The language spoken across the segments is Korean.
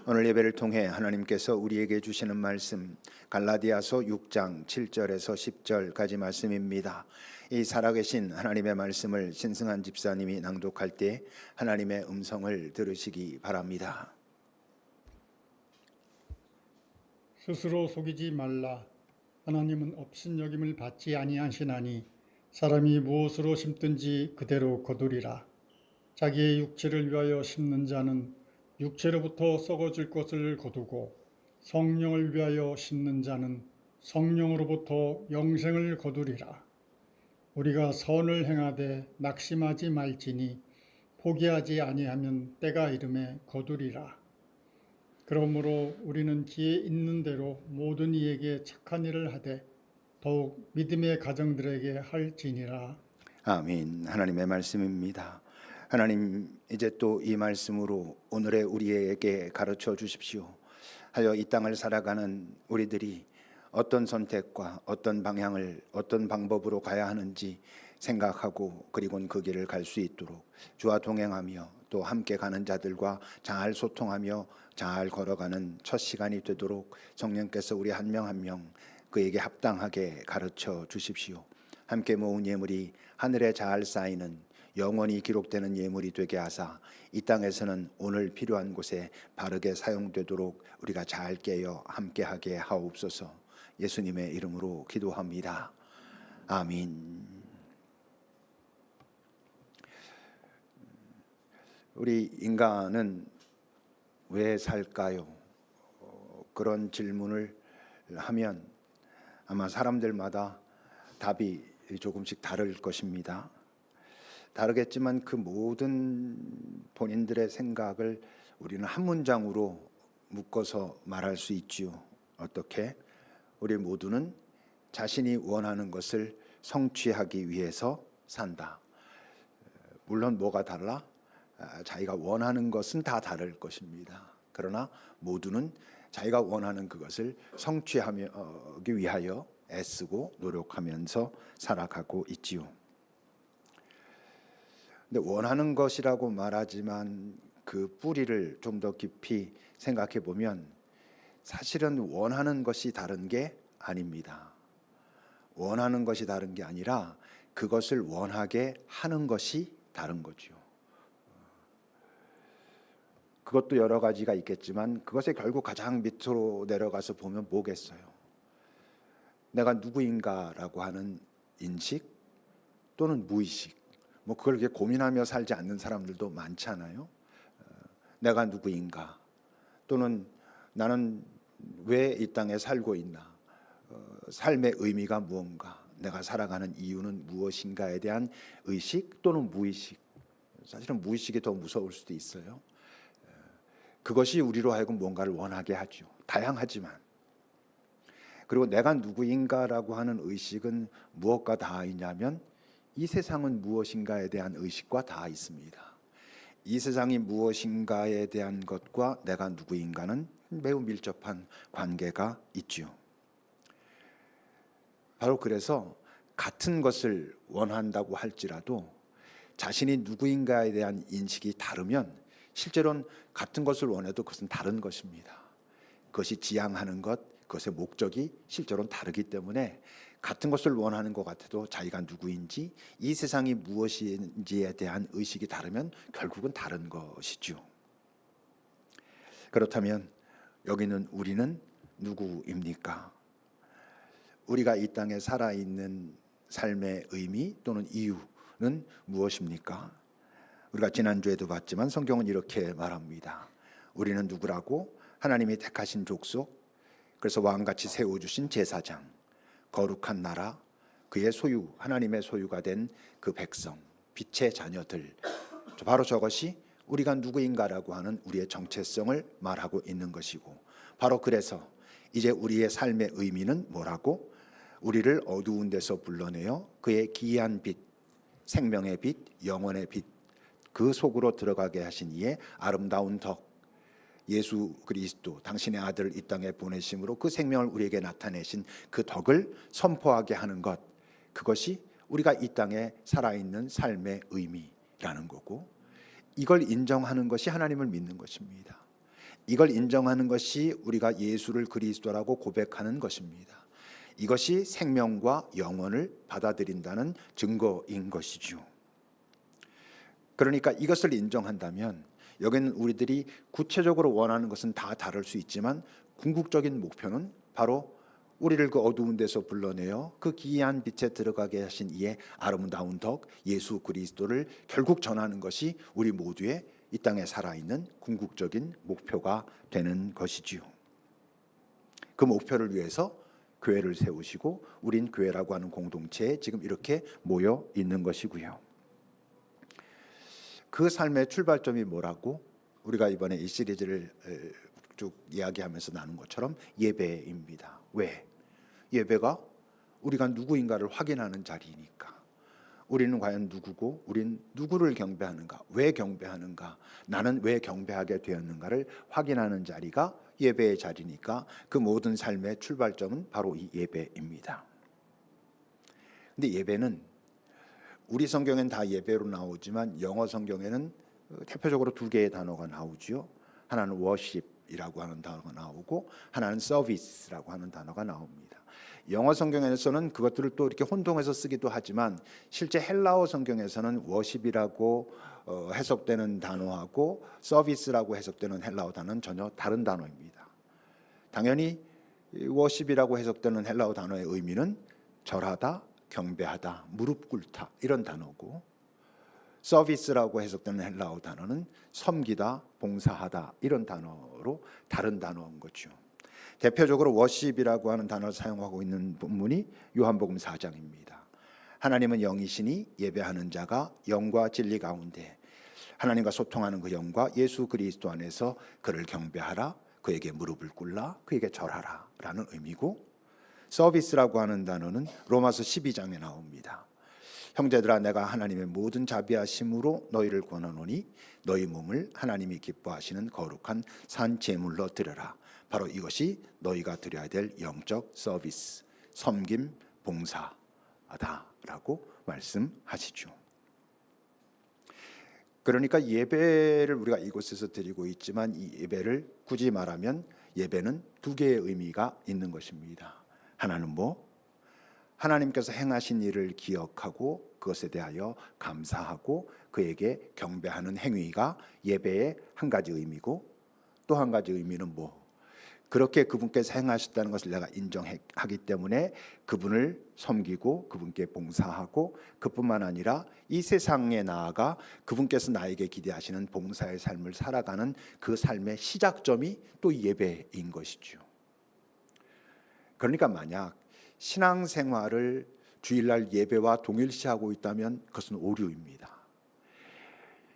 오늘 예배를 통해 하나님께서 우리에게 주시는 말씀 갈라디아서 6장 7절에서 10절까지 말씀입니다. 이 살아계신 하나님의 말씀을 신승한 집사님이 낭독할 때 하나님의 음성을 들으시기 바랍니다. 스스로 속이지 말라. 하나님은 업신여김을 받지 아니하시나니 사람이 무엇으로 심든지 그대로 거두리라. 자기의 육체를 위하여 심는 자는 육체로부터 썩어질 것을 거두고 성령을 위하여 심는 자는 성령으로부터 영생을 거두리라. 우리가 선을 행하되 낙심하지 말지니 포기하지 아니하면 때가 이름에 거두리라. 그러므로 우리는 기회 있는 대로 모든 이에게 착한 일을 하되 더욱 믿음의 가정들에게 할지니라. 아멘. 하나님의 말씀입니다. 하나님, 이제 또 이 말씀으로 오늘의 우리에게 가르쳐 주십시오. 하여 이 땅을 살아가는 우리들이 어떤 선택과 어떤 방향을 어떤 방법으로 가야 하는지 생각하고 그리고는 그 길을 갈 수 있도록 주와 동행하며 또 함께 가는 자들과 잘 소통하며 잘 걸어가는 첫 시간이 되도록 성령께서 우리 한 명 한 명 그에게 합당하게 가르쳐 주십시오. 함께 모은 예물이 하늘에 잘 쌓이는 영원히 기록되는 예물이 되게 하사 이 땅에서는 오늘 필요한 곳에 바르게 사용되도록 우리가 잘 깨어 함께하게 하옵소서. 예수님의 이름으로 기도합니다. 아멘. 우리 인간은 왜 살까요? 그런 질문을 하면 아마 사람들마다 답이 조금씩 다를 것입니다. 다르겠지만 그 모든 본인들의 생각을 우리는 한 문장으로 묶어서 말할 수 있지요. 어떻게? 우리 모두는 자신이 원하는 것을 성취하기 위해서 산다. 물론 뭐가 달라? 자기가 원하는 것은 다 다를 것입니다. 그러나 모두는 자기가 원하는 그것을 성취하기 위하여 애쓰고 노력하면서 살아가고 있지요. 근데 원하는 것이라고 말하지만 그 뿌리를 좀 더 깊이 생각해 보면 사실은 원하는 것이 다른 게 아닙니다. 원하는 것이 다른 게 아니라 그것을 원하게 하는 것이 다른 거죠. 그것도 여러 가지가 있겠지만 그것에 결국 가장 밑으로 내려가서 보면 뭐겠어요? 내가 누구인가라고 하는 인식 또는 무의식, 뭐 그걸 이렇게 고민하며 살지 않는 사람들도 많잖아요. 내가 누구인가 또는 나는 왜 이 땅에 살고 있나, 삶의 의미가 무언가, 내가 살아가는 이유는 무엇인가에 대한 의식 또는 무의식. 사실은 무의식이 더 무서울 수도 있어요. 그것이 우리로 하여금 뭔가를 원하게 하죠. 다양하지만. 그리고 내가 누구인가라고 하는 의식은 무엇과 다 있냐면 이 세상은 무엇인가에 대한 의식과 다 있습니다. 이 세상이 무엇인가에 대한 것과 내가 누구인가는 매우 밀접한 관계가 있지요. 바로 그래서 같은 것을 원한다고 할지라도 자신이 누구인가에 대한 인식이 다르면 실제로는 같은 것을 원해도 그것은 다른 것입니다. 그것이 지향하는 것, 그것의 목적이 실제로는 다르기 때문에 같은 것을 원하는 것 같아도 자기가 누구인지 이 세상이 무엇인지에 대한 의식이 다르면 결국은 다른 것이죠. 그렇다면 여기는 우리는 누구입니까? 우리가 이 땅에 살아있는 삶의 의미 또는 이유는 무엇입니까? 우리가 지난주에도 봤지만 성경은 이렇게 말합니다. 우리는 누구라고? 하나님이 택하신 족속, 그래서 왕같이 세워주신 제사장, 거룩한 나라, 그의 소유, 하나님의 소유가 된 그 백성, 빛의 자녀들. 바로 저것이 우리가 누구인가라고 하는 우리의 정체성을 말하고 있는 것이고, 바로 그래서 이제 우리의 삶의 의미는 뭐라고? 우리를 어두운 데서 불러내어 그의 기이한 빛, 생명의 빛, 영원의 빛, 그 속으로 들어가게 하신 이의 아름다운 덕, 예수 그리스도 당신의 아들을 이 땅에 보내심으로 그 생명을 우리에게 나타내신 그 덕을 선포하게 하는 것, 그것이 우리가 이 땅에 살아있는 삶의 의미라는 거고, 이걸 인정하는 것이 하나님을 믿는 것입니다. 이걸 인정하는 것이 우리가 예수를 그리스도라고 고백하는 것입니다. 이것이 생명과 영원을 받아들인다는 증거인 것이죠. 그러니까 이것을 인정한다면 여기는 우리들이 구체적으로 원하는 것은 다 다를 수 있지만 궁극적인 목표는 바로 우리를 그 어두운 데서 불러내어 그 기이한 빛에 들어가게 하신 이의 아름다운 덕 예수 그리스도를 결국 전하는 것이 우리 모두의 이 땅에 살아있는 궁극적인 목표가 되는 것이지요. 그 목표를 위해서 교회를 세우시고 우린 교회라고 하는 공동체에 지금 이렇게 모여 있는 것이고요. 그 삶의 출발점이 뭐라고? 우리가 이번에 이 시리즈를 쭉 이야기하면서 나눈 것처럼 예배입니다. 왜? 예배가 우리가 누구인가를 확인하는 자리니까. 우리는 과연 누구고 우린 누구를 경배하는가? 왜 경배하는가? 나는 왜 경배하게 되었는가를 확인하는 자리가 예배의 자리니까 그 모든 삶의 출발점은 바로 이 예배입니다. 근데 예배는 우리 성경엔 다 예배로 나오지만 영어 성경에는 대표적으로 두 개의 단어가 나오죠. 하나는 worship이라고 하는 단어가 나오고 하나는 service라고 하는 단어가 나옵니다. 영어 성경에서는 그것들을 또 이렇게 혼동해서 쓰기도 하지만 실제 헬라어 성경에서는 worship이라고 해석되는 단어하고 서비스라고 해석되는 헬라어 단어는 전혀 다른 단어입니다. 당연히 worship이라고 해석되는 헬라어 단어의 의미는 절하다, 경배하다, 무릎 꿇다 이런 단어고 서비스라고 해석되는 헬라어 단어는 섬기다, 봉사하다 이런 단어로 다른 단어인 거죠. 대표적으로 워십이라고 하는 단어를 사용하고 있는 본문이 요한복음 4장입니다. 하나님은 영이시니 예배하는 자가 영과 진리 가운데 하나님과 소통하는 그 영과 예수 그리스도 안에서 그를 경배하라, 그에게 무릎을 꿇라, 그에게 절하라 라는 의미고 서비스라고 하는 단어는 로마서 12장에 나옵니다. 형제들아 내가 하나님의 모든 자비하심으로 너희를 권하노니 너희 몸을 하나님이 기뻐하시는 거룩한 산 제물로 드려라. 바로 이것이 너희가 드려야 될 영적 서비스, 섬김, 봉사다라고 말씀하시죠. 그러니까 예배를 우리가 이곳에서 드리고 있지만 이 예배를 굳이 말하면 예배는 두 개의 의미가 있는 것입니다. 하나는 뭐? 하나님께서 행하신 일을 기억하고 그것에 대하여 감사하고 그에게 경배하는 행위가 예배의 한 가지 의미고 또 한 가지 의미는 뭐? 그렇게 그분께서 행하셨다는 것을 내가 인정하기 때문에 그분을 섬기고 그분께 봉사하고 그뿐만 아니라 이 세상에 나아가 그분께서 나에게 기대하시는 봉사의 삶을 살아가는 그 삶의 시작점이 또 예배인 것이죠. 그러니까 만약 신앙생활을 주일날 예배와 동일시하고 있다면 그것은 오류입니다.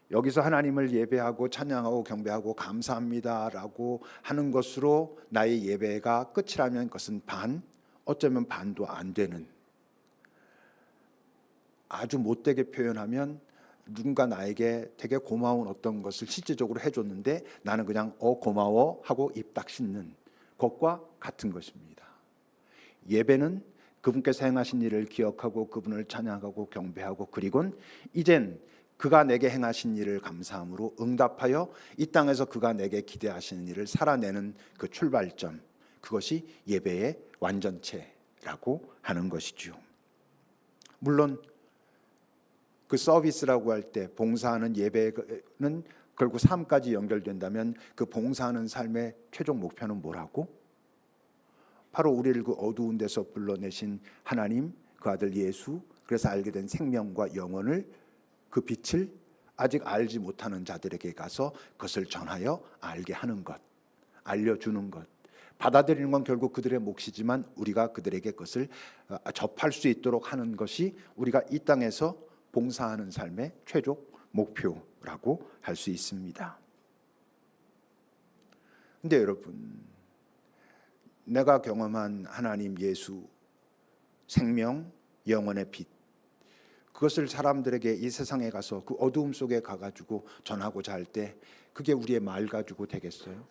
여기서 하나님을 예배하고 찬양하고 경배하고 감사합니다라고 하는 것으로 나의 예배가 끝이라면 그것은 어쩌면 반도 안 되는, 아주 못되게 표현하면 누군가 나에게 되게 고마운 어떤 것을 실질적으로 해줬는데 나는 그냥 고마워 하고 입 딱 씻는 것과 같은 것입니다. 예배는 그분께서 행하신 일을 기억하고 그분을 찬양하고 경배하고 그리고는 이젠 그가 내게 행하신 일을 감사함으로 응답하여 이 땅에서 그가 내게 기대하시는 일을 살아내는 그 출발점, 그것이 예배의 완전체라고 하는 것이죠. 물론 그 서비스라고 할 때 봉사하는 예배는 결국 삶까지 연결된다면 그 봉사하는 삶의 최종 목표는 뭐라고? 바로 우리를 그 어두운 데서 불러내신 하나님, 그 아들 예수, 그래서 알게 된 생명과 영혼을, 그 빛을 아직 알지 못하는 자들에게 가서 그것을 전하여 알게 하는 것, 알려주는 것, 받아들이는 건 결국 그들의 몫이지만 우리가 그들에게 그것을 접할 수 있도록 하는 것이 우리가 이 땅에서 봉사하는 삶의 최종 목표라고 할 수 있습니다. 근데 여러분, 내가 경험한 하나님, 예수, 생명, 영혼의 빛, 그것을 사람들에게 이 세상에 가서 그 어두움 속에 가가지고 전하고자 할 때 그게 우리의 말 가지고 되겠어요?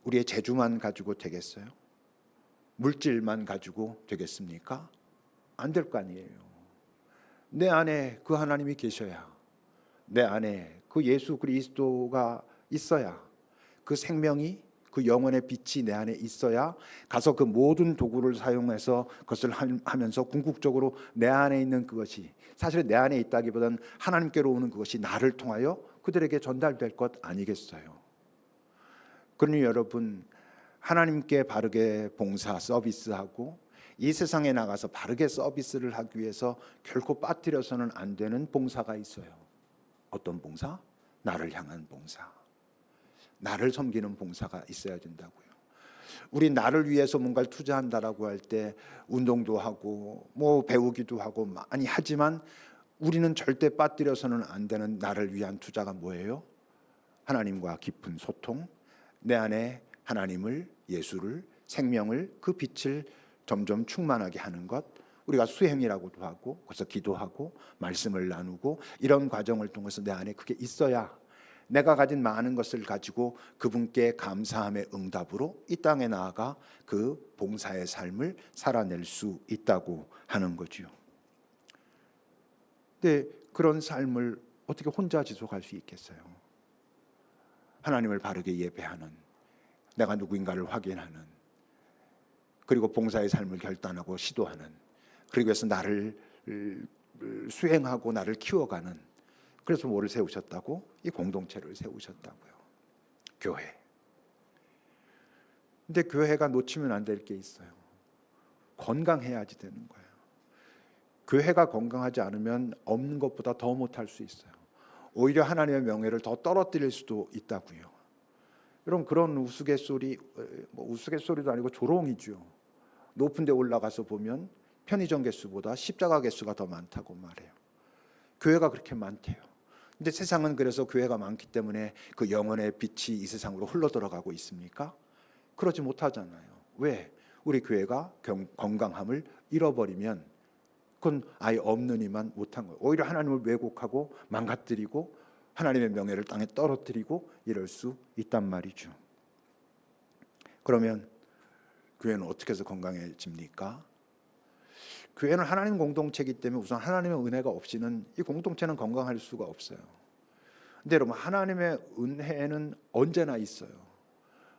우리의 재주만 가지고 되겠어요? 물질만 가지고 되겠습니까? 안 될 거 아니에요. 내 안에 그 하나님이 계셔야, 내 안에 그 예수 그리스도가 있어야, 그 생명이 그 영혼의 빛이 내 안에 있어야 가서 그 모든 도구를 사용해서 그것을 하면서 궁극적으로 내 안에 있는 그것이 사실 내 안에 있다기보다는 하나님께로 오는 그것이 나를 통하여 그들에게 전달될 것 아니겠어요. 그러니 여러분, 하나님께 바르게 봉사 서비스하고 이 세상에 나가서 바르게 서비스를 하기 위해서 결코 빠뜨려서는 안 되는 봉사가 있어요. 어떤 봉사? 나를 향한 봉사, 나를 섬기는 봉사가 있어야 된다고요. 우리 나를 위해서 뭔가를 투자한다라고 할 때 운동도 하고 뭐 배우기도 하고 많이 하지만 우리는 절대 빠뜨려서는 안 되는 나를 위한 투자가 뭐예요? 하나님과 깊은 소통, 내 안에 하나님을, 예수를, 생명을, 그 빛을 점점 충만하게 하는 것, 우리가 수행이라고도 하고 그래서 기도하고 말씀을 나누고 이런 과정을 통해서 내 안에 그게 있어야 내가 가진 많은 것을 가지고 그분께 감사함의 응답으로 이 땅에 나아가 그 봉사의 삶을 살아낼 수 있다고 하는 거지요. 근데 그런 삶을 어떻게 혼자 지속할 수 있겠어요? 하나님을 바르게 예배하는, 내가 누구인가를 확인하는, 그리고 봉사의 삶을 결단하고 시도하는, 그러기 위해서 나를 수행하고 나를 키워가는, 그래서 뭐를 세우셨다고? 이 공동체를 세우셨다고요. 교회. 근데 교회가 놓치면 안 될 게 있어요. 건강해야지 되는 거예요. 교회가 건강하지 않으면 없는 것보다 더 못할 수 있어요. 오히려 하나님의 명예를 더 떨어뜨릴 수도 있다고요. 여러분, 그런 우스갯소리, 우스갯소리도 아니고 조롱이죠. 높은 데 올라가서 보면 편의점 개수보다 십자가 개수가 더 많다고 말해요. 교회가 그렇게 많대요. 근데 세상은 그래서 교회가 많기 때문에 그 영혼의 빛이 이 세상으로 흘러들어가고 있습니까? 그러지 못하잖아요. 왜? 우리 교회가 건강함을 잃어버리면 그건 아예 없는 이만 못한 거예요. 오히려 하나님을 왜곡하고 망가뜨리고 하나님의 명예를 땅에 떨어뜨리고 이럴 수 있단 말이죠. 그러면 교회는 어떻게 해서 건강해집니까? 교회는 하나님 공동체이기 때문에 우선 하나님의 은혜가 없이는 이 공동체는 건강할 수가 없어요. 근데 여러분, 하나님의 은혜는 언제나 있어요.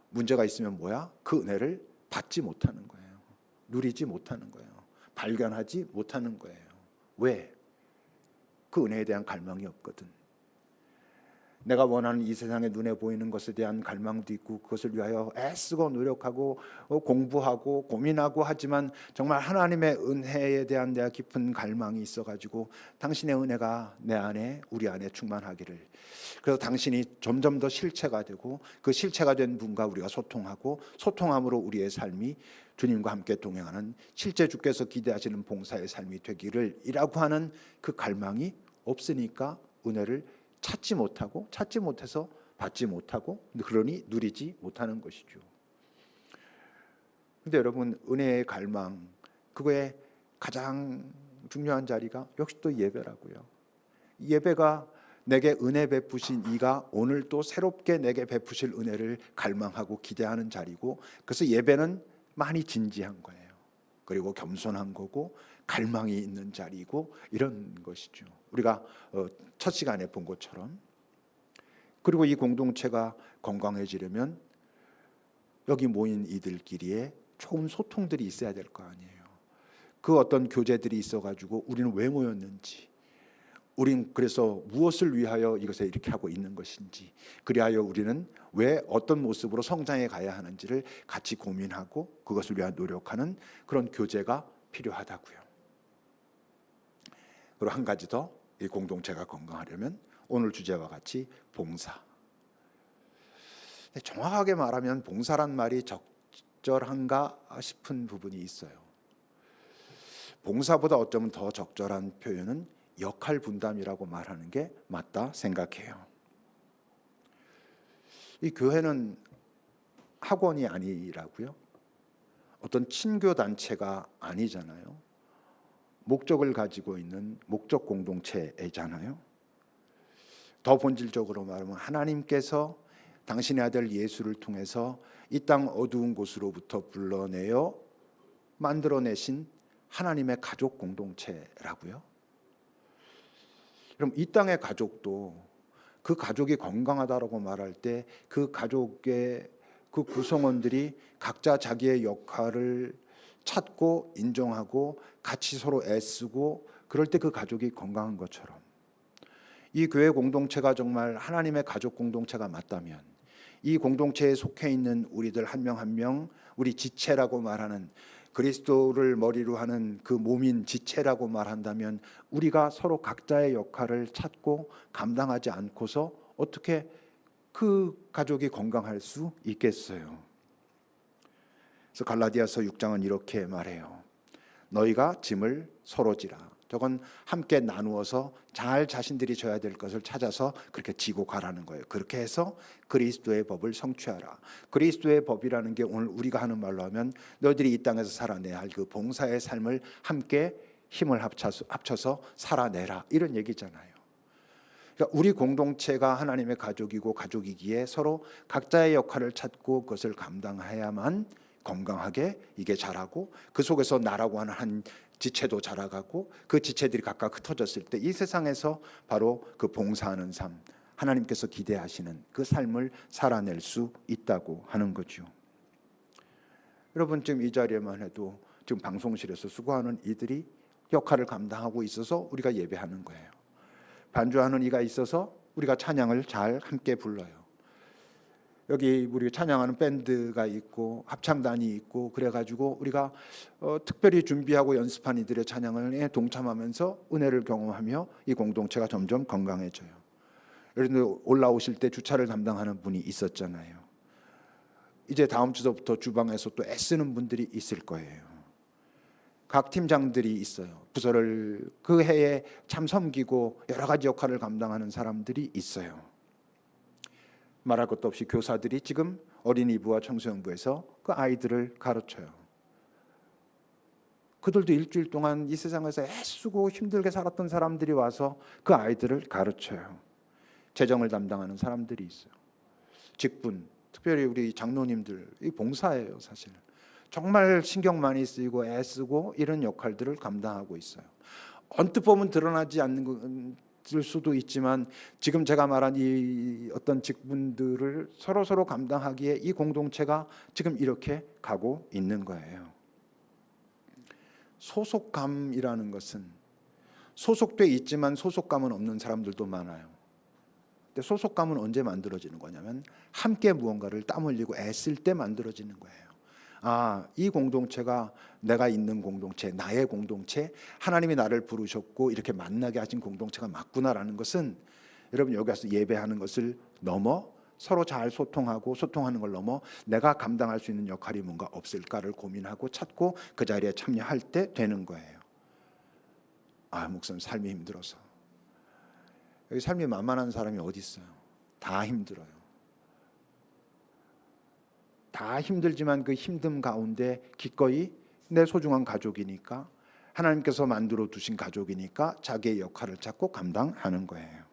문제가 있으면 뭐야? 그 은혜를 받지 못하는 거예요. 누리지 못하는 거예요. 발견하지 못하는 거예요. 왜? 그 은혜에 대한 갈망이 없거든. 내가 원하는 이 세상에 눈에 보이는 것에 대한 갈망도 있고 그것을 위하여 애쓰고 노력하고 공부하고 고민하고 하지만 정말 하나님의 은혜에 대한 내가 깊은 갈망이 있어가지고 당신의 은혜가 내 안에 우리 안에 충만하기를, 그래서 당신이 점점 더 실체가 되고 그 실체가 된 분과 우리가 소통하고 소통함으로 우리의 삶이 주님과 함께 동행하는 실제 주께서 기대하시는 봉사의 삶이 되기를 이라고 하는 그 갈망이 없으니까 은혜를 찾지 못해서 받지 못하고, 그러니 누리지 못하는 것이죠. 근데 여러분, 은혜의 갈망, 그거에 가장 중요한 자리가 역시 또 예배라고요. 예배가 내게 은혜 베푸신 이가 오늘 또 새롭게 내게 베푸실 은혜를 갈망하고 기대하는 자리고, 그래서 예배는 많이 진지한 거예요. 그리고 겸손한 거고 갈망이 있는 자리고 이런 것이죠. 우리가 첫 시간에 본 것처럼. 그리고 이 공동체가 건강해지려면 여기 모인 이들끼리의 좋은 소통들이 있어야 될 거 아니에요. 그 어떤 교제들이 있어가지고 우리는 왜 모였는지, 우린 그래서 무엇을 위하여 이것을 이렇게 하고 있는 것인지, 그리하여 우리는 왜 어떤 모습으로 성장해 가야 하는지를 같이 고민하고 그것을 위하여 노력하는 그런 교제가 필요하다고요. 그리고 한 가지 더, 이 공동체가 건강하려면 오늘 주제와 같이 봉사. 정확하게 말하면 봉사란 말이 적절한가 싶은 부분이 있어요. 봉사보다 어쩌면 더 적절한 표현은 역할 분담이라고 말하는 게 맞다 생각해요. 이 교회는 학원이 아니라고요. 어떤 친교 단체가 아니잖아요. 목적을 가지고 있는 목적 공동체잖아요. 더 본질적으로 말하면 하나님께서 당신의 아들 예수를 통해서 이 땅 어두운 곳으로부터 불러내어 만들어내신 하나님의 가족 공동체라고요. 그럼 이 땅의 가족도 그 가족이 건강하다라고 말할 때 그 가족의 그 구성원들이 각자 자기의 역할을 찾고 인정하고 같이 서로 애쓰고 그럴 때 그 가족이 건강한 것처럼 이 교회 공동체가 정말 하나님의 가족 공동체가 맞다면 이 공동체에 속해 있는 우리들 한 명 한 명 우리 지체라고 말하는 그리스도를 머리로 하는 그 몸인 지체라고 말한다면 우리가 서로 각자의 역할을 찾고 감당하지 않고서 어떻게 그 가족이 건강할 수 있겠어요? 그래서 갈라디아서 6장은 이렇게 말해요. 너희가 짐을 서로 지라. 저건 함께 나누어서 잘 자신들이 져야 될 것을 찾아서 그렇게 지고 가라는 거예요. 그렇게 해서 그리스도의 법을 성취하라. 그리스도의 법이라는 게 오늘 우리가 하는 말로 하면 너희들이 이 땅에서 살아내야 할 그 봉사의 삶을 함께 힘을 합쳐서 살아내라 이런 얘기잖아요. 그러니까 우리 공동체가 하나님의 가족이고 가족이기에 서로 각자의 역할을 찾고 그것을 감당해야만 건강하게 이게 자라고 그 속에서 나라고 하는 한 지체도 자라가고 그 지체들이 각각 흩어졌을 때 이 세상에서 바로 그 봉사하는 삶 하나님께서 기대하시는 그 삶을 살아낼 수 있다고 하는 거죠. 여러분 지금 이 자리에만 해도 지금 방송실에서 수고하는 이들이 역할을 감당하고 있어서 우리가 예배하는 거예요. 반주하는 이가 있어서 우리가 찬양을 잘 함께 불러요. 여기 우리 찬양하는 밴드가 있고 합창단이 있고 그래가지고 우리가 특별히 준비하고 연습한 이들의 찬양에 동참하면서 은혜를 경험하며 이 공동체가 점점 건강해져요. 여러분들 올라오실 때 주차를 담당하는 분이 있었잖아요. 이제 다음 주부터 주방에서 또 애쓰는 분들이 있을 거예요. 각 팀장들이 있어요. 부서를 그 해에 참 섬기고 여러 가지 역할을 감당하는 사람들이 있어요. 말할 것도 없이 교사들이 지금 어린이부와 청소년부에서 그 아이들을 가르쳐요. 그들도 일주일 동안 이 세상에서 애쓰고 힘들게 살았던 사람들이 와서 그 아이들을 가르쳐요. 재정을 담당하는 사람들이 있어요. 직분, 특별히 우리 장로님들 이 봉사예요. 사실 정말 신경 많이 쓰이고 애쓰고 이런 역할들을 감당하고 있어요. 언뜻 보면 드러나지 않는 을 수도 있지만 지금 제가 말한 이 어떤 직분들을 서로 감당하기에 이 공동체가 지금 이렇게 가고 있는 거예요. 소속감이라는 것은 소속돼 있지만 소속감은 없는 사람들도 많아요. 근데 소속감은 언제 만들어지는 거냐면 함께 무언가를 땀 흘리고 애쓸 때 만들어지는 거예요. 아, 이 공동체가 내가 있는 공동체, 나의 공동체, 하나님이 나를 부르셨고 이렇게 만나게 하신 공동체가 맞구나라는 것은 여러분 여기 와서 예배하는 것을 넘어 서로 잘 소통하고 소통하는 걸 넘어 내가 감당할 수 있는 역할이 뭔가 없을까를 고민하고 찾고 그 자리에 참여할 때 되는 거예요. 아, 목사님 삶이 힘들어서. 여기 삶이 만만한 사람이 어디 있어요? 다 힘들어요. 다 힘들지만 그 힘듦 가운데 기꺼이 내 소중한 가족이니까 하나님께서 만들어 두신 가족이니까 자기의 역할을 찾고 감당하는 거예요.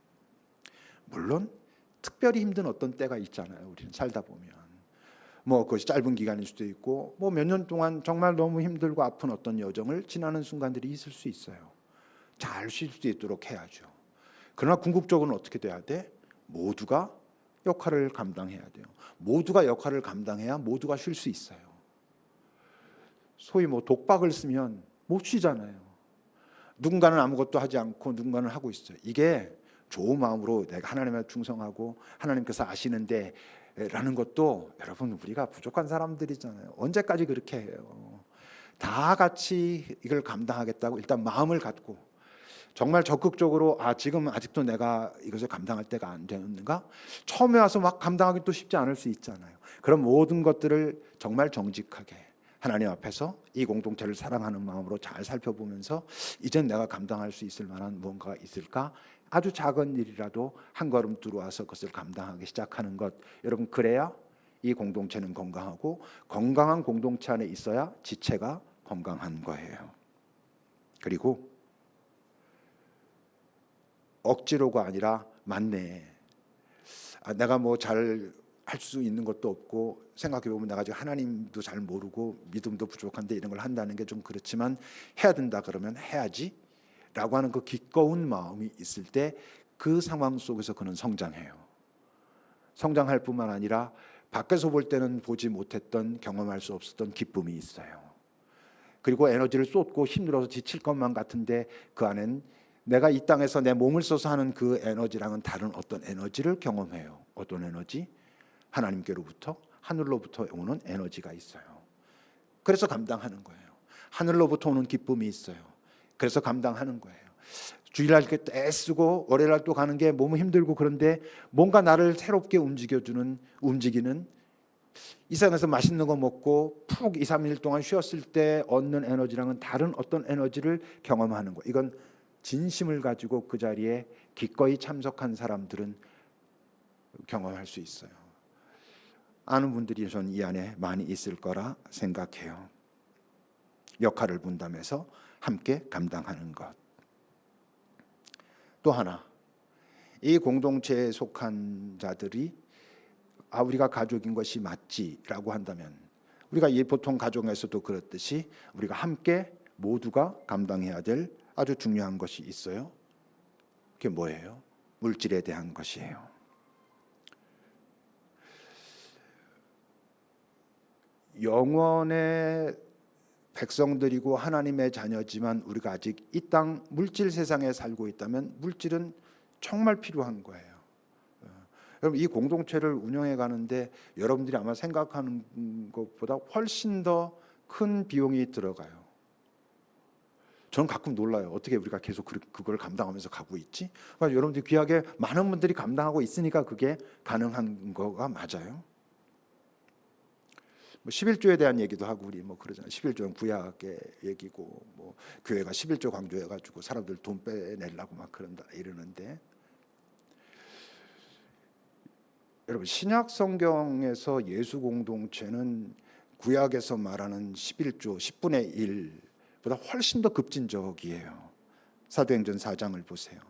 물론 특별히 힘든 어떤 때가 있잖아요. 우리는 살다 보면 뭐 그것이 짧은 기간일 수도 있고 뭐 몇 년 동안 정말 너무 힘들고 아픈 어떤 여정을 지나는 순간들이 있을 수 있어요. 잘 쉴 수 있도록 해야죠. 그러나 궁극적으로는 어떻게 돼야 돼? 모두가 역할을 감당해야 돼요. 모두가 역할을 감당해야 모두가 쉴 수 있어요. 소위 뭐 독박을 쓰면 못 쉬잖아요. 누군가는 아무것도 하지 않고 누군가는 하고 있어요. 이게 좋은 마음으로 내가 하나님에 충성하고 하나님께서 아시는데 라는 것도 여러분 우리가 부족한 사람들이잖아요. 언제까지 그렇게 해요? 다 같이 이걸 감당하겠다고 일단 마음을 갖고 정말 적극적으로 지금 아직도 내가 이것을 감당할 때가 안 되는가? 처음에 와서 막 감당하기 또 쉽지 않을 수 있잖아요. 그런 모든 것들을 정말 정직하게 하나님 앞에서 이 공동체를 사랑하는 마음으로 잘 살펴보면서 이젠 내가 감당할 수 있을 만한 무언가가 있을까? 아주 작은 일이라도 한 걸음 들어와서 그것을 감당하기 시작하는 것. 여러분 그래야 이 공동체는 건강하고 건강한 공동체 안에 있어야 지체가 건강한 거예요. 그리고 억지로가 아니라 맞네. 내가 뭐 잘 할 수 있는 것도 없고 생각해 보면 내가 지금 하나님도 잘 모르고 믿음도 부족한데 이런 걸 한다는 게 좀 그렇지만 해야 된다 그러면 해야지라고 하는 그 기꺼운 마음이 있을 때 그 상황 속에서 그는 성장해요. 성장할 뿐만 아니라 밖에서 볼 때는 보지 못했던, 경험할 수 없었던 기쁨이 있어요. 그리고 에너지를 쏟고 힘들어서 지칠 것만 같은데 그 안엔 내가 이 땅에서 내 몸을 써서 하는 그 에너지랑은 다른 어떤 에너지를 경험해요. 어떤 에너지? 하나님께로부터, 하늘로부터 오는 에너지가 있어요. 그래서 감당하는 거예요. 하늘로부터 오는 기쁨이 있어요. 그래서 감당하는 거예요. 주일날 이렇게 애쓰고 월요일날 또 가는 게 몸은 힘들고, 그런데 뭔가 나를 새롭게 움직이는 이 세상에서 맛있는 거 먹고 푹 2, 3일 동안 쉬었을 때 얻는 에너지랑은 다른 어떤 에너지를 경험하는 거. 이건 진심을 가지고 그 자리에 기꺼이 참석한 사람들은 경험할 수 있어요. 아는 분들이 전 이 안에 많이 있을 거라 생각해요. 역할을 분담해서 함께 감당하는 것. 또 하나, 이 공동체에 속한 자들이 우리가 가족인 것이 맞지라고 한다면, 우리가 이 보통 가정에서도 그렇듯이 우리가 함께 모두가 감당해야 될 아주 중요한 것이 있어요. 그게 뭐예요? 물질에 대한 것이에요. 영원의 백성들이고 하나님의 자녀지만 우리가 아직 이 땅 물질 세상에 살고 있다면 물질은 정말 필요한 거예요. 여러분, 이 공동체를 운영해 가는데 여러분들이 아마 생각하는 것보다 훨씬 더 큰 비용이 들어가요. 저는 가끔 놀라요. 어떻게 우리가 계속 그걸 감당하면서 가고 있지? 그러니까 여러분들이 귀하게 많은 분들이 감당하고 있으니까 그게 가능한 거가 맞아요. 11조에 대한 얘기도 하고 우리 그러잖아요. 11조는 구약의 얘기고 교회가 11조 강조해가지고 사람들 돈 빼내려고 막 그런다 이러는데, 여러분 신약 성경에서 예수 공동체는 구약에서 말하는 11조 10분의 1보다 훨씬 더 급진적이에요. 사도행전 4장을 보세요.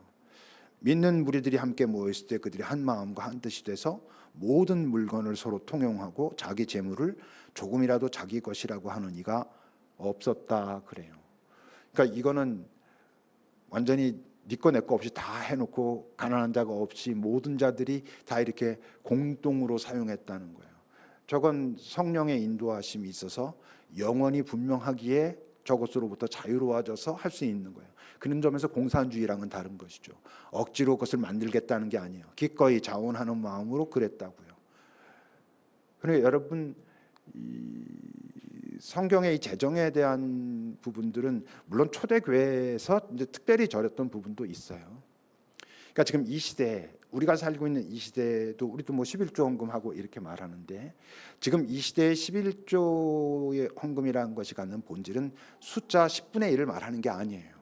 믿는 무리들이 함께 모였을 때 그들이 한 마음과 한 뜻이 돼서 모든 물건을 서로 통용하고 자기 재물을 조금이라도 자기 것이라고 하는 이가 없었다 그래요. 그러니까 이거는 완전히 네 거 내 거 없이 다 해놓고 가난한 자가 없이 모든 자들이 다 이렇게 공동으로 사용했다는 거예요. 저건 성령의 인도하심이 있어서 영원히 분명하기에 저것으로부터 자유로워져서 할 수 있는 거예요. 그런 점에서 공산주의랑은 다른 것이죠. 억지로 그것을 만들겠다는 게 아니에요. 기꺼이 자원하는 마음으로 그랬다고요. 그러니까 여러분, 이 성경의 이 재정에 대한 부분들은 물론 초대교회에서 이제 특별히 저렸던 부분도 있어요. 그러니까 지금 이 시대, 우리가 살고 있는 이 시대도 우리도 11조 헌금하고 이렇게 말하는데, 지금 이 시대의 11조의 헌금이라는 것이 갖는 본질은 숫자 10분의 1을 말하는 게 아니에요.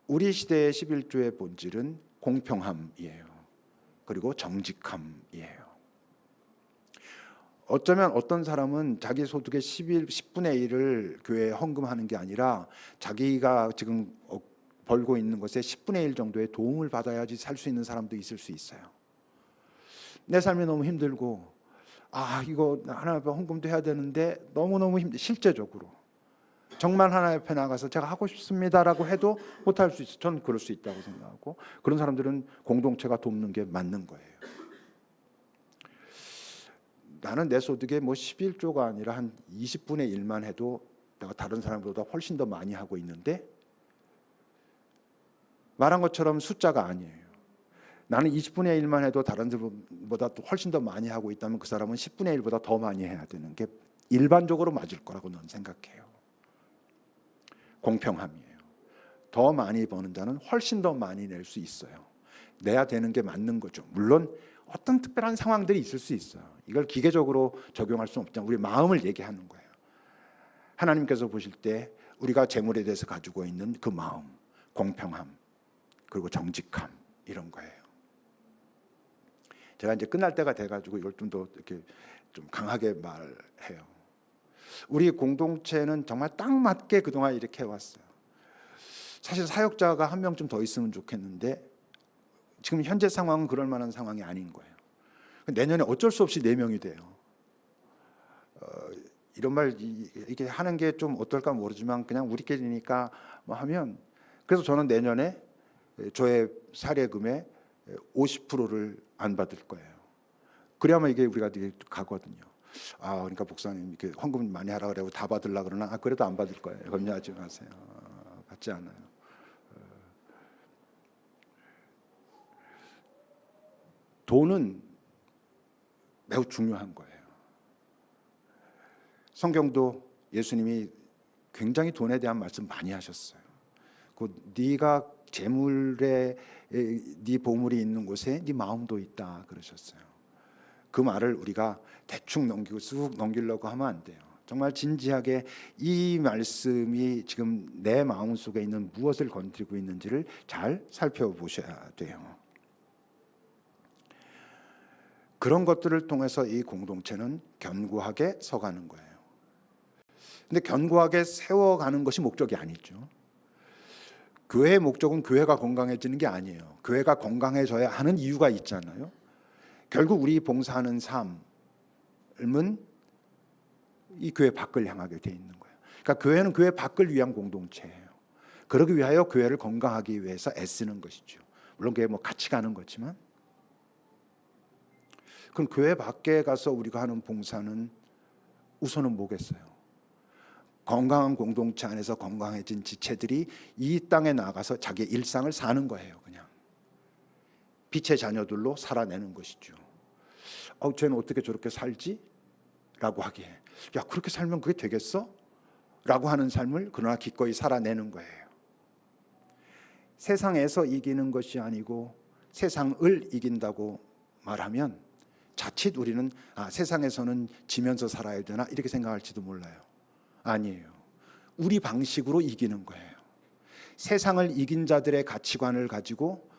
우리 시대의 11조의 본질은 공평함이에요. 그리고 정직함이에요. 어쩌면 어떤 사람은 자기 소득의 10분의 1을 교회에 헌금하는 게 아니라 자기가 지금 벌고 있는 것의 10분의 1 정도의 도움을 받아야지 살 수 있는 사람도 있을 수 있어요. 내 삶이 너무 힘들고 이거 하나님 앞에 헌금도 해야 되는데 너무너무 실제적으로 정말 하나님 앞에 나가서 제가 하고 싶습니다라고 해도 못할 수 있어요. 저는 그럴 수 있다고 생각하고, 그런 사람들은 공동체가 돕는 게 맞는 거예요. 나는 내 소득의 11조가 아니라 한 20분의 1만 해도 내가 다른 사람보다 훨씬 더 많이 하고 있는데, 말한 것처럼 숫자가 아니에요. 나는 20분의 1만 해도 다른 사람보다 훨씬 더 많이 하고 있다면 그 사람은 10분의 1보다 더 많이 해야 되는 게 일반적으로 맞을 거라고 는 생각해요. 공평함이에요. 더 많이 버는 자는 훨씬 더 많이 낼 수 있어요. 내야 되는 게 맞는 거죠. 물론 어떤 특별한 상황들이 있을 수 있어요. 이걸 기계적으로 적용할 수는 없지만 우리 마음을 얘기하는 거예요. 하나님께서 보실 때 우리가 재물에 대해서 가지고 있는 그 마음, 공평함, 그리고 정직함, 이런 거예요. 제가 이제 끝날 때가 돼가지고 이걸 좀 더 이렇게 좀 강하게 말해요. 우리 공동체는 정말 딱 맞게 그동안 이렇게 해왔어요. 사실 사역자가 한 명쯤 더 있으면 좋겠는데 지금 현재 상황은 그럴 만한 상황이 아닌 거예요. 내년에 어쩔 수 없이 4명이 돼요. 이런 말 이렇게 하는 게 좀 어떨까 모르지만 그냥 우리끼리니까 하면, 그래서 저는 내년에 조회 사례금의 50%를 안 받을 거예요. 그래야만 이게 우리가 되게 가거든요. 그러니까 목사님 이렇게 헌금 많이 하라 그래고 다 받으려 그러나 그래도 안 받을 거예요. 염려하지 마세요. 받지 않아요. 돈은 매우 중요한 거예요. 성경도 예수님이 굉장히 돈에 대한 말씀 많이 하셨어요. 네가 재물에 네 보물이 있는 곳에 네 마음도 있다 그러셨어요. 그 말을 우리가 대충 넘기고 쑥 넘기려고 하면 안 돼요. 정말 진지하게 이 말씀이 지금 내 마음 속에 있는 무엇을 건드리고 있는지를 잘 살펴보셔야 돼요. 그런 것들을 통해서 이 공동체는 견고하게 서가는 거예요. 근데 견고하게 세워가는 것이 목적이 아니죠. 교회의 목적은 교회가 건강해지는 게 아니에요. 교회가 건강해져야 하는 이유가 있잖아요. 결국 우리 봉사하는 삶은 이 교회 밖을 향하게 돼 있는 거예요. 그러니까 교회는 교회 밖을 위한 공동체예요. 그러기 위하여 교회를 건강하기 위해서 애쓰는 것이죠. 물론 그게 뭐 같이 가는 거지만, 그럼 교회 밖에 가서 우리가 하는 봉사는 우선은 뭐겠어요? 건강한 공동체 안에서 건강해진 지체들이 이 땅에 나가서 자기의 일상을 사는 거예요. 그냥 빛의 자녀들로 살아내는 것이죠. 쟤는 어떻게 저렇게 살지? 라고 하기에 야 그렇게 살면 그게 되겠어? 라고 하는 삶을 그러나 기꺼이 살아내는 거예요. 세상에서 이기는 것이 아니고 세상을 이긴다고 말하면 자칫 우리는 세상에서는 지면서 살아야 되나 이렇게 생각할지도 몰라요. 아니에요. 우리 방식으로 이기는 거예요. 세상을 이긴 자들의 가치관을 가지고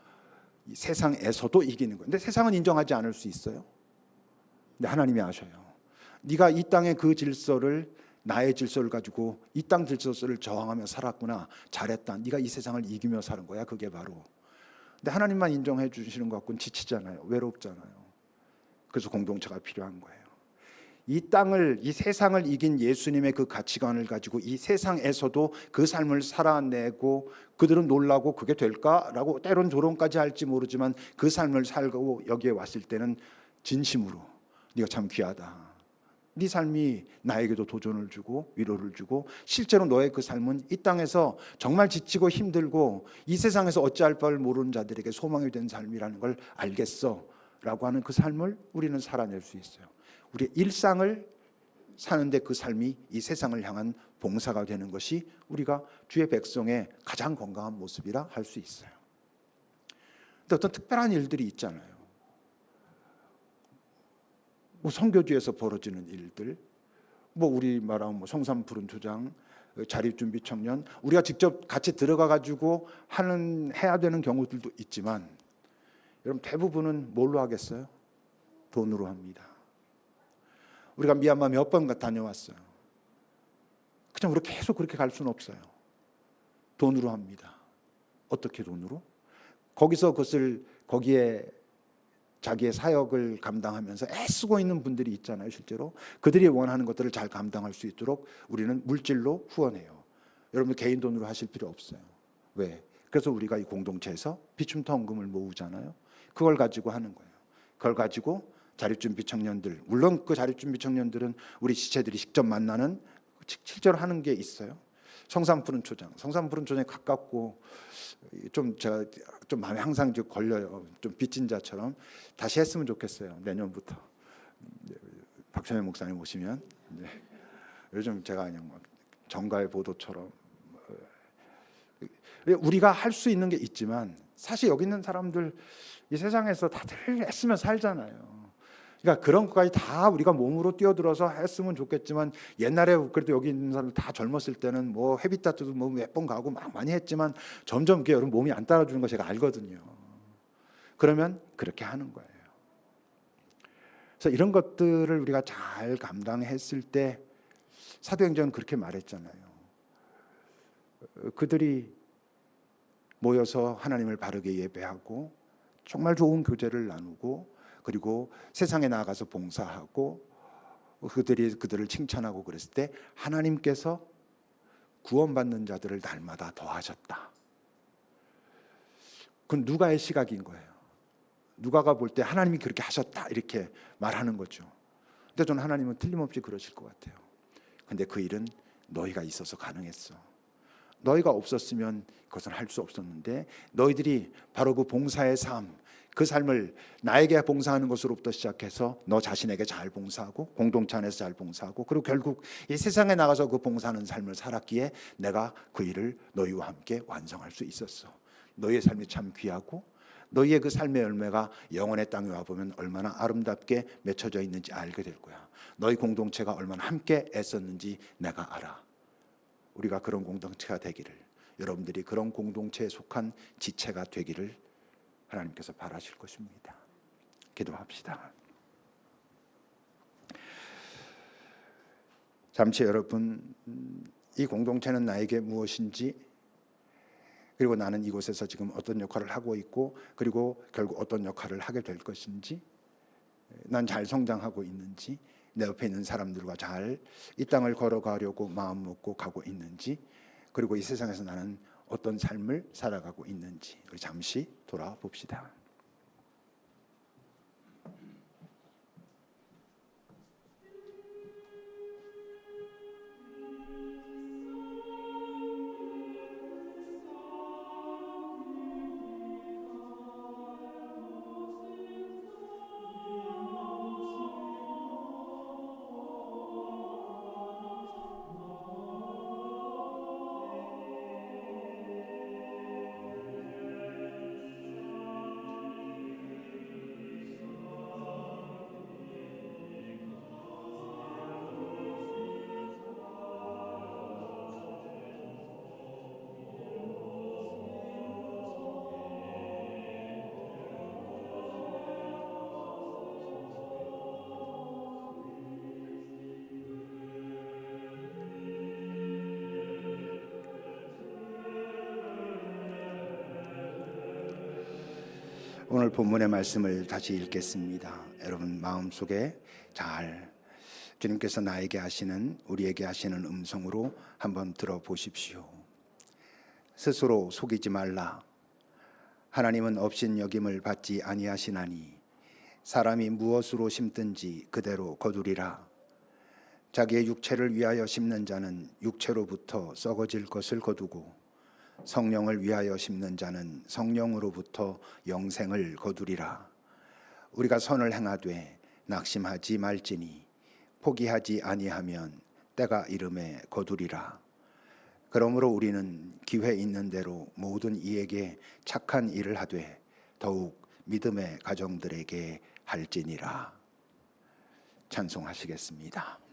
세상에서도 이기는 거예요. 근데 세상은 인정하지 않을 수 있어요. 근데 하나님이 아셔요. 네가 이 땅의 그 질서를 나의 질서를 가지고 이 땅 질서를 저항하며 살았구나. 잘했다. 네가 이 세상을 이기며 사는 거야. 그게 바로. 근데 하나님만 인정해 주시는 것 같고는 지치잖아요. 외롭잖아요. 그래서 공동체가 필요한 거예요. 이 땅을, 이 세상을 이긴 예수님의 그 가치관을 가지고 이 세상에서도 그 삶을 살아내고 그들은 놀라고 그게 될까라고 때론 조롱까지 할지 모르지만 그 삶을 살고 여기에 왔을 때는 진심으로 네가 참 귀하다. 네 삶이 나에게도 도전을 주고 위로를 주고 실제로 너의 그 삶은 이 땅에서 정말 지치고 힘들고 이 세상에서 어찌할 바를 모르는 자들에게 소망이 된 삶이라는 걸 알겠어 라고 하는 그 삶을 우리는 살아낼 수 있어요. 우리의 일상을 사는데 그 삶이 이 세상을 향한 봉사가 되는 것이 우리가 주의 백성의 가장 건강한 모습이라 할 수 있어요. 근데 어떤 특별한 일들이 있잖아요. 뭐 선교지에서 벌어지는 일들, 뭐 우리 말하면 뭐 성산 푸른 초장, 자립준비 청년, 우리가 직접 같이 들어가 가지고 해야 되는 경우들도 있지만, 여러분 대부분은 뭘로 하겠어요? 돈으로 합니다. 우리가 미얀마 몇 번 다녀왔어요. 그냥 우리 계속 그렇게 갈 수는 없어요. 돈으로 합니다. 어떻게 돈으로? 거기에 자기의 사역을 감당하면서 애쓰고 있는 분들이 있잖아요. 실제로 그들이 원하는 것들을 잘 감당할 수 있도록 우리는 물질로 후원해요. 여러분 개인 돈으로 하실 필요 없어요. 왜? 그래서 우리가 이 공동체에서 비춤터 헌금을 모으잖아요. 그걸 가지고 하는 거예요. 그걸 가지고 자립준비 청년들, 물론 그 자립준비 청년들은 우리 지체들이 직접 만나는 실제로 하는 게 있어요. 성산 푸른 초장, 성산 푸른 초장에 가깝고 제가 마음에 항상 걸려요. 좀 빚진 자처럼 다시 했으면 좋겠어요. 내년부터 박찬현 목사님 오시면. 요즘 제가 그냥 막 정가의 보도처럼 우리가 할 수 있는 게 있지만 사실 여기 있는 사람들 이 세상에서 다들 애쓰며 살잖아요. 그러니까 그런 것까지 다 우리가 몸으로 뛰어들어서 했으면 좋겠지만 옛날에 그래도 여기 있는 사람들 다 젊었을 때는 뭐 헤비타트도 뭐 몇 번 가고 막 많이 했지만 점점 여러분 몸이 안 따라주는 거 제가 알거든요. 그러면 그렇게 하는 거예요. 그래서 이런 것들을 우리가 잘 감당했을 때 사도행전은 그렇게 말했잖아요. 그들이 모여서 하나님을 바르게 예배하고 정말 좋은 교제를 나누고 그리고 세상에 나가서 봉사하고 그들을 칭찬하고 그랬을 때 하나님께서 구원받는 자들을 날마다 더하셨다. 그건 누가의 시각인 거예요. 누가가 볼 때 하나님이 그렇게 하셨다 이렇게 말하는 거죠. 근데 저는 하나님은 틀림없이 그러실 것 같아요. 근데 그 일은 너희가 있어서 가능했어. 너희가 없었으면 그것은 할 수 없었는데 너희들이 바로 그 봉사의 삶, 그 삶을 나에게 봉사하는 것으로부터 시작해서 너 자신에게 잘 봉사하고 공동체 안에서 잘 봉사하고 그리고 결국 이 세상에 나가서 그 봉사하는 삶을 살았기에 내가 그 일을 너희와 함께 완성할 수 있었어. 너희의 삶이 참 귀하고 너희의 그 삶의 열매가 영원의 땅에 와보면 얼마나 아름답게 맺혀져 있는지 알게 될 거야. 너희 공동체가 얼마나 함께 애썼는지 내가 알아. 우리가 그런 공동체가 되기를, 여러분들이 그런 공동체에 속한 지체가 되기를 하나님께서 바라실 것입니다. 기도합시다. 잠시 여러분, 이 공동체는 나에게 무엇인지, 그리고 나는 이곳에서 지금 어떤 역할을 하고 있고, 그리고 결국 어떤 역할을 하게 될 것인지, 난 잘 성장하고 있는지, 내 옆에 있는 사람들과 잘 이 땅을 걸어가려고 마음 먹고 가고 있는지, 그리고 이 세상에서 나는 어떤 삶을 살아가고 있는지 우리 잠시 돌아봅시다. 오늘 본문의 말씀을 다시 읽겠습니다. 여러분 마음속에 잘 주님께서 나에게 하시는, 우리에게 하시는 음성으로 한번 들어보십시오. 스스로 속이지 말라. 하나님은 업신여김을 받지 아니하시나니 사람이 무엇으로 심든지 그대로 거두리라. 자기의 육체를 위하여 심는 자는 육체로부터 썩어질 것을 거두고 성령을 위하여 심는 자는 성령으로부터 영생을 거두리라. 우리가 선을 행하되 낙심하지 말지니 포기하지 아니하면 때가 이름에 거두리라. 그러므로 우리는 기회 있는 대로 모든 이에게 착한 일을 하되 더욱 믿음의 가정들에게 할지니라. 찬송하시겠습니다.